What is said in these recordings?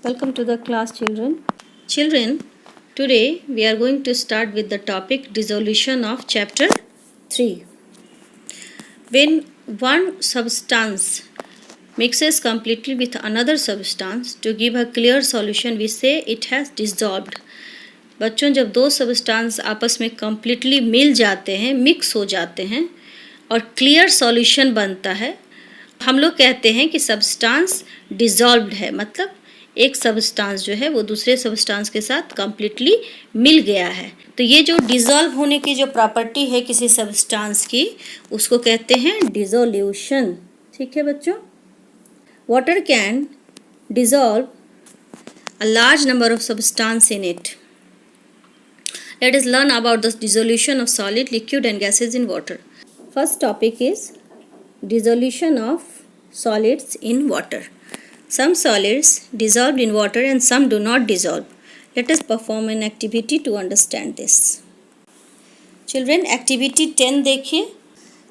Welcome to the class, children. Children, today we are going to start with the topic dissolution of chapter 3. When one substance mixes completely with another substance to give a clear solution, we say it has dissolved. बच्चों, जब दो substance आपस में completely मिल जाते हैं, mix हो जाते हैं और क्लियर सॉल्यूशन बनता है, हम लोग कहते हैं कि सब्सटेंस डिसॉल्व्ड है। मतलब एक सब्सटेंस जो है वो दूसरे सब्सटेंस के साथ कम्प्लीटली मिल गया है। तो ये जो डिसॉल्व होने की जो प्रॉपर्टी है किसी सब्सटेंस की, उसको कहते हैं डिसोल्यूशन। ठीक है बच्चों। Water can dissolve a large number of substance in it. Let us learn about the dissolution of solid, liquid and gases in water. First topic is dissolution of solids in water. Some solids dissolve in water and some do not dissolve. Let us perform an activity to understand this. Children, activity 10 देखिए।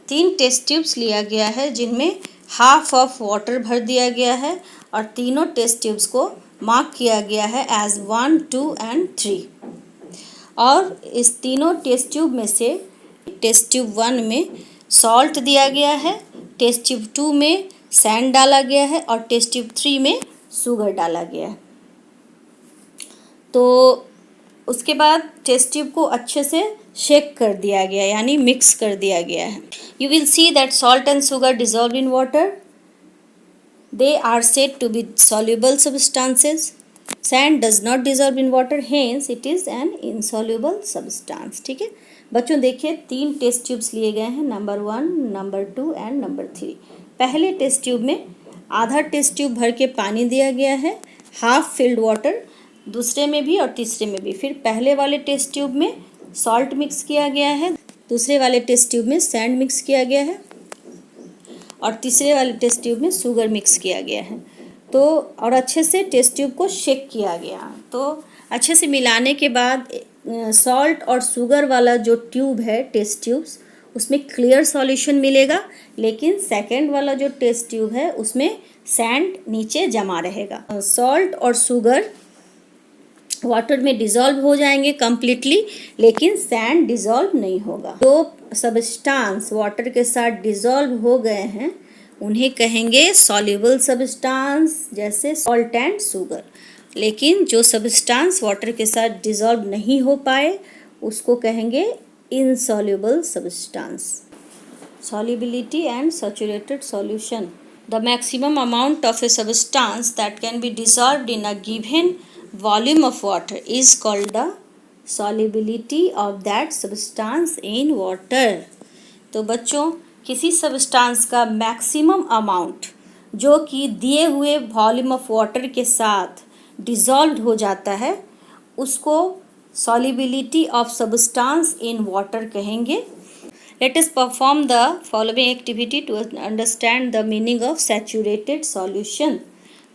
3 test tubes लिया गया है जिनमें half of water भर दिया गया है और तीनों टेस्ट ट्यूब्स को मार्क किया गया है एज 1, 2 and 3। और इस तीनों टेस्ट ट्यूब में से टेस्ट ट्यूब 1 में सॉल्ट दिया गया है, टेस्ट ट्यूब 2 में सैंड डाला गया है और टेस्ट ट्यूब 3 में शुगर डाला गया है। तो उसके बाद टेस्ट ट्यूब को अच्छे से शेक कर दिया गया, यानी मिक्स कर दिया गया है। You will see that salt and sugar dissolve in water. They are said to be soluble substances. Sand does not dissolve in water, hence it is an insoluble substance. ठीक है बच्चों, देखिए 3 टेस्ट ट्यूब्स लिए गए हैं, number 1, number 2 and number 3। पहले test tube में आधा टेस्ट ट्यूब भर के पानी दिया गया है, हाफ फिल्ड वाटर, दूसरे में भी और तीसरे में भी। फिर पहले वाले टेस्ट ट्यूब में सॉल्ट मिक्स किया गया है, दूसरे वाले टेस्ट ट्यूब में सैंड मिक्स किया गया है और तीसरे वाले टेस्ट ट्यूब में शुगर मिक्स किया गया है। तो और अच्छे से टेस्ट ट्यूब को शेक किया गया। तो अच्छे से मिलाने के बाद सॉल्ट और शुगर वाला जो ट्यूब है, टेस्ट ट्यूब्स, उसमें क्लियर सॉल्यूशन मिलेगा, लेकिन सेकंड वाला जो टेस्ट ट्यूब है उसमें सैंड नीचे जमा रहेगा। सॉल्ट और शुगर वाटर में डिसॉल्व हो जाएंगे कम्प्लीटली, लेकिन सैंड डिसॉल्व नहीं होगा। दो सब्सटेंस वाटर के साथ डिसॉल्व हो गए हैं उन्हें कहेंगे सॉल्युबल सब्सटेंस, जैसे सॉल्ट एंड शुगर। लेकिन जो सब्सटेंस वाटर के साथ डिसॉल्व नहीं हो पाए उसको कहेंगे insoluble substance. Solubility and saturated solution. The maximum amount of a substance that can be dissolved in a given volume of water is called the solubility of that substance in water. तो बच्चों, किसी substance का maximum amount जो कि दिए हुए volume of water के साथ डिसॉल्व हो जाता है उसको solubility of substance in water कहेंगे। Let us perform the following activity to understand the meaning of saturated solution.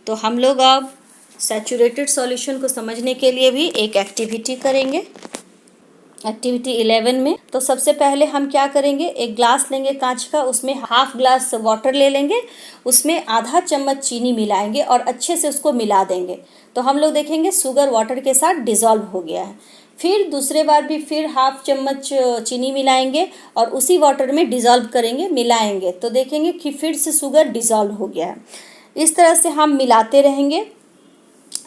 तो हम लोग अब सैचुरेटेड सॉल्यूशन को समझने के लिए भी एक एक्टिविटी करेंगे, एक्टिविटी 11 में। तो सबसे पहले हम क्या करेंगे, एक ग्लास लेंगे कांच का, उसमें हाफ ग्लास वाटर ले लेंगे, उसमें आधा चम्मच चीनी मिलाएंगे और अच्छे से उसको मिला देंगे। तो हम लोग देखेंगे शुगर वाटर के साथ डिसॉल्व हो गया है। फिर दूसरे बार भी फिर हाफ चम्मच चीनी मिलाएंगे और उसी वाटर में डिसॉल्व करेंगे, मिलाएंगे, तो देखेंगे कि फिर से शुगर डिसॉल्व हो गया है। इस तरह से हम मिलाते रहेंगे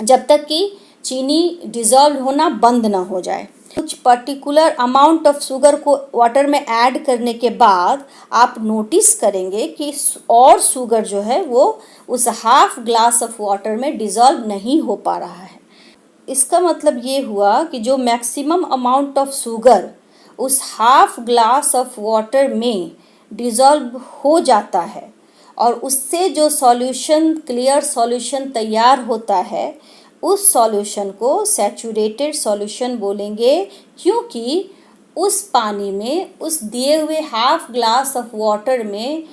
जब तक कि चीनी डिसॉल्व होना बंद ना हो जाए। कुछ पर्टिकुलर अमाउंट ऑफ शुगर को वाटर में ऐड करने के बाद आप नोटिस करेंगे कि और शुगर जो है वो उस हाफ ग्लास ऑफ वाटर में डिसॉल्व नहीं हो पा रहा है। इसका मतलब ये हुआ कि जो मैक्सिमम अमाउंट ऑफ शुगर उस हाफ ग्लास ऑफ वाटर में डिसॉल्व हो जाता है और उससे जो सॉल्यूशन, क्लियर सॉल्यूशन तैयार होता है, उस सॉल्यूशन को सैचुरेटेड सॉल्यूशन बोलेंगे, क्योंकि उस पानी में, उस दिए हुए हाफ ग्लास ऑफ वाटर में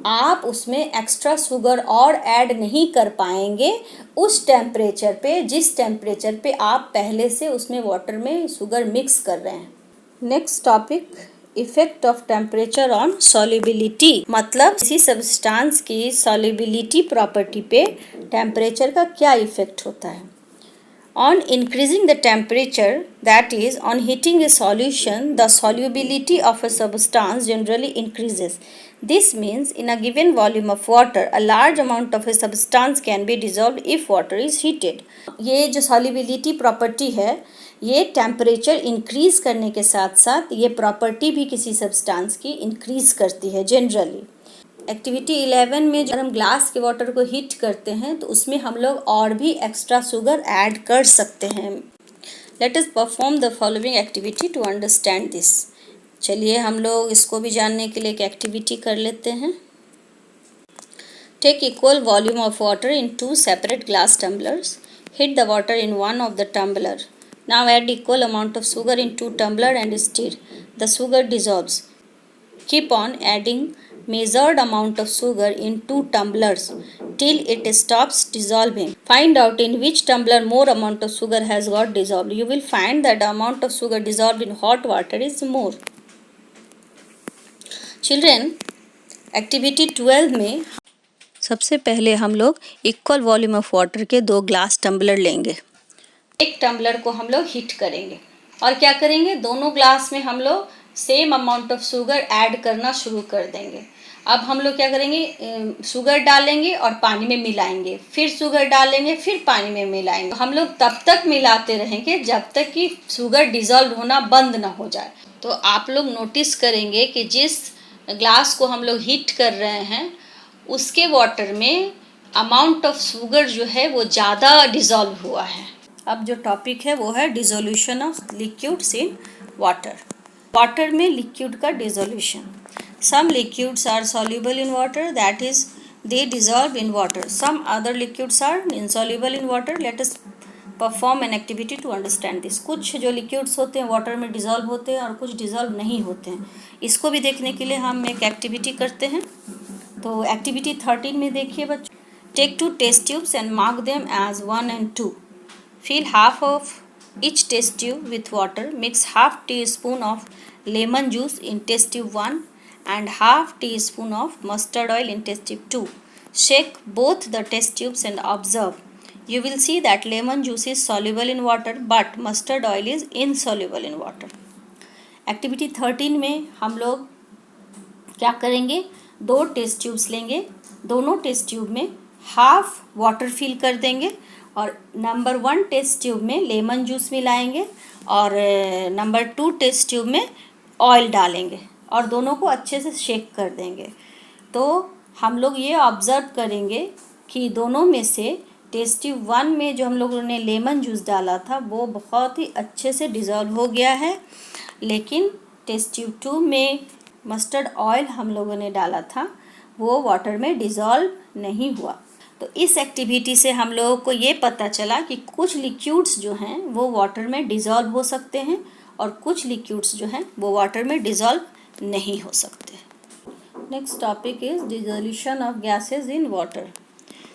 आप उसमें एक्स्ट्रा शुगर और ऐड नहीं कर पाएंगे उस टेम्परेचर पे, जिस टेम्परेचर पे आप पहले से उसमें वाटर में शुगर मिक्स कर रहे हैं। Next topic effect of temperature on solubility, मतलब किसी सब्सटेंस की सॉल्युबिलिटी प्रॉपर्टी पे टेम्परेचर का क्या इफेक्ट होता है। On increasing the temperature, that is, on heating a solution, the solubility of a substance generally increases. This means in a given volume of water, a large amount of a substance can be dissolved if water is heated. ये जो solubility property है, ये temperature increase करने के साथ साथ ये property भी किसी सब्सटेंस की इंक्रीज करती है जनरली। एक्टिविटी 11 में जब हम ग्लास के वाटर को हीट करते हैं तो उसमें हम लोग और भी एक्स्ट्रा शुगर ऐड कर सकते हैं। Let us perform the following activity to understand this. चलिए हम लोग इसको भी जानने के लिए एक एक्टिविटी कर लेते हैं। Take equal volume of water in 2 separate glass tumblers. Heat the water in one of the tumbler. Now add equal amount of sugar in 2 tumbler and stir. The sugar dissolves. Keep on adding measured amount of sugar in 2 tumblers till it stops dissolving. Find out in which tumbler more amount of sugar has got dissolved. You will find that the amount of sugar dissolved in hot water is more. Children, activity 12 में सबसे पहले हम लोग equal volume of water के 2 glass tumbler लेंगे। एक tumbler को हम लोग हीट करेंगे और क्या करेंगे, दोनों ग्लास में हम लोग same amount of sugar add करना शुरू कर देंगे। अब हम लोग क्या करेंगे, शुगर डालेंगे और पानी में मिलाएंगे, फिर शुगर डालेंगे, फिर पानी में मिलाएंगे। हम लोग तब तक मिलाते रहेंगे जब तक कि शुगर डिज़ोल्व होना बंद ना हो जाए। तो आप लोग नोटिस करेंगे कि जिस ग्लास को हम लोग हीट कर रहे हैं उसके वाटर में अमाउंट ऑफ शुगर जो है वो ज़्यादा डिज़ोल्व हुआ है। अब जो टॉपिक है वो है dissolution of liquids in water. Water में लिक्विड का dissolution. Some liquids are soluble in water, that is, they dissolve in water. Some other liquids are insoluble in water. Let us perform an activity to understand this. कुछ जो liquids होते हैं water में dissolve होते हैं और कुछ dissolve नहीं होते हैं। इसको भी देखने के लिए हम एक एक्टिविटी करते हैं। तो एक्टिविटी 13 में देखिए बच्चों, take 2 test tubes and mark them as 1 and 2. Fill half of each test tube with water. Mix half teaspoon of lemon juice in test tube 1 and half teaspoon of mustard oil in test tube 2. Shake both the test tubes and observe. You will see that lemon juice is soluble in water but mustard oil is insoluble in water. Activity 13 में हम लोग क्या करेंगे, 2 test tubes लेंगे, दोनों test tube में half water fill कर देंगे और नंबर 1 टेस्ट ट्यूब में लेमन जूस मिलाएंगे और नंबर 2 टेस्ट ट्यूब में ऑयल डालेंगे और दोनों को अच्छे से शेक कर देंगे। तो हम लोग ये ऑब्ज़र्व करेंगे कि दोनों में से टेस्ट ट्यूब 1 में जो हम लोगों ने लेमन जूस डाला था वो बहुत ही अच्छे से डिज़ोल्व हो गया है, लेकिन टेस्ट ट्यूब 2 में मस्टर्ड ऑयल हम लोगों ने डाला था वो वाटर में डिज़ोल्व नहीं हुआ। तो इस एक्टिविटी से हम लोगों को ये पता चला कि कुछ लिक्विड्स जो हैं वो वाटर में डिज़ोल्व हो सकते हैं और कुछ लिक्विड्स जो हैं वो वाटर में डिज़ोल्व नहीं हो सकते। Next topic is dissolution of gases in water.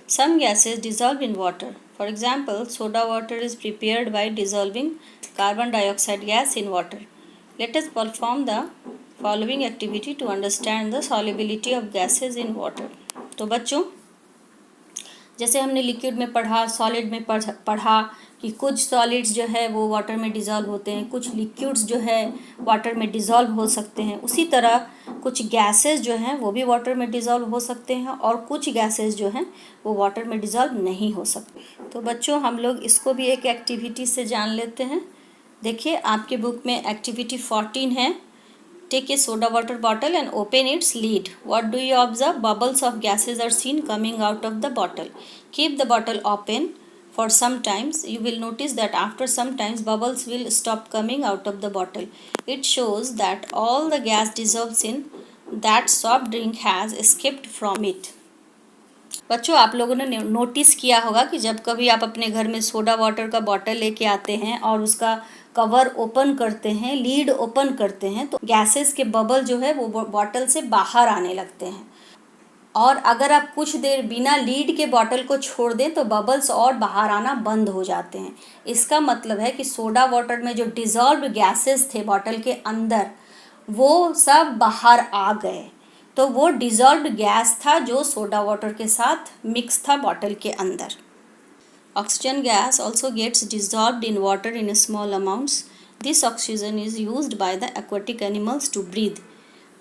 Some gases dissolve in water. For example, soda water is prepared by dissolving carbon dioxide gas in water. Let us perform the following activity to understand the solubility of gases in water. तो बच्चों, जैसे हमने liquid में पढ़ा, solid में पढ़ा कि कुछ सॉलिड्स जो है वो वाटर में डिज़ोल्व होते हैं, कुछ लिक्विड्स जो है वाटर में डिज़ोल्व हो सकते हैं। उसी तरह कुछ गैसेस जो हैं वो भी वाटर में डिज़ोल्व हो सकते हैं और कुछ गैसेस जो हैं वो वाटर में डिज़ोल्व नहीं हो सकते। तो बच्चों, हम लोग इसको भी एक एक्टिविटी से जान लेते हैं। देखिए, आपके बुक में एक्टिविटी 14 है। Take a soda water bottle and open its lid. What do you observe? Bubbles of gases are seen coming out of the bottle. Keep the bottle open for some times. You will notice that after some times bubbles will stop coming out of the bottle. It shows that all the gas dissolves in that soft drink has escaped from it. बच्चों, आप लोगों ने notice किया होगा कि जब कभी आप अपने घर में सोडा वाटर का बॉटल लेके आते हैं और उसका कवर ओपन करते हैं, लीड ओपन करते हैं, तो गैसेस के बबल जो है वो बॉटल से बाहर आने लगते हैं। और अगर आप कुछ देर बिना लीड के बॉटल को छोड़ दें तो बबल्स और बाहर आना बंद हो जाते हैं। इसका मतलब है कि सोडा वाटर में जो डिज़ोल्व्ड गैसेस थे बॉटल के अंदर, वो सब बाहर आ गए। तो वो डिज़ोल्व्ड गैस था जो सोडा वाटर के साथ मिक्स था बॉटल के अंदर। Oxygen gas also gets dissolved in water in small amounts. This oxygen is used by the aquatic animals to breathe.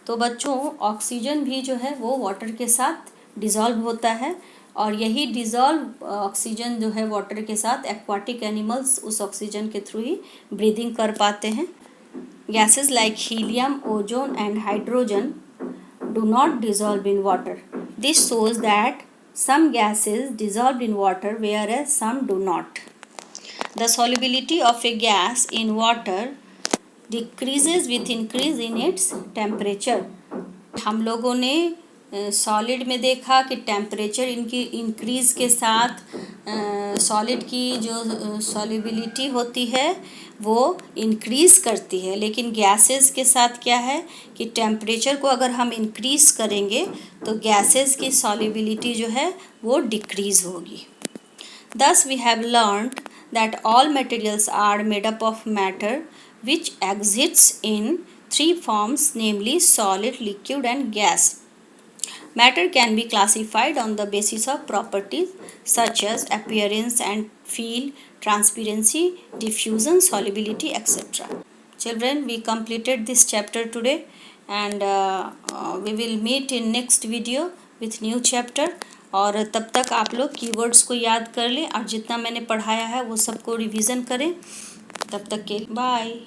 तो बच्चों, ऑक्सीजन भी जो है वो वाटर के साथ डिज़ोल्व होता है, और यही डिज़ोल्व ऑक्सीजन जो है वाटर के साथ एक्वाटिक एनिमल्स उस ऑक्सीजन के थ्रू ही ब्रीदिंग कर पाते हैं। Gases like helium, ozone and hydrogen do not dissolve in water. This shows that some gases dissolve in water whereas some do not. The solubility of a gas in water decreases with increase in its temperature. हम लोगों ने solid में देखा कि temperature इनकी increase के साथ solid की जो सॉल्युबिलिटी होती है वो इंक्रीज़ करती है, लेकिन गैसेस के साथ क्या है कि टेम्परेचर को अगर हम इंक्रीज़ करेंगे तो गैसेस की सॉल्युबिलिटी जो है वो डिक्रीज़ होगी। Thus we have learned that all materials are made up of matter which exists in three forms, namely solid, liquid and gas. Matter can be classified on the basis of properties such as appearance and feel, transparency, diffusion, solubility, etc. Children, we completed this chapter today, and we will meet in next video with new chapter. और तब तक आप लोग keywords को याद कर लें और जितना मैंने पढ़ाया है वो सबको रिवीजन करें। तब तक के बाय।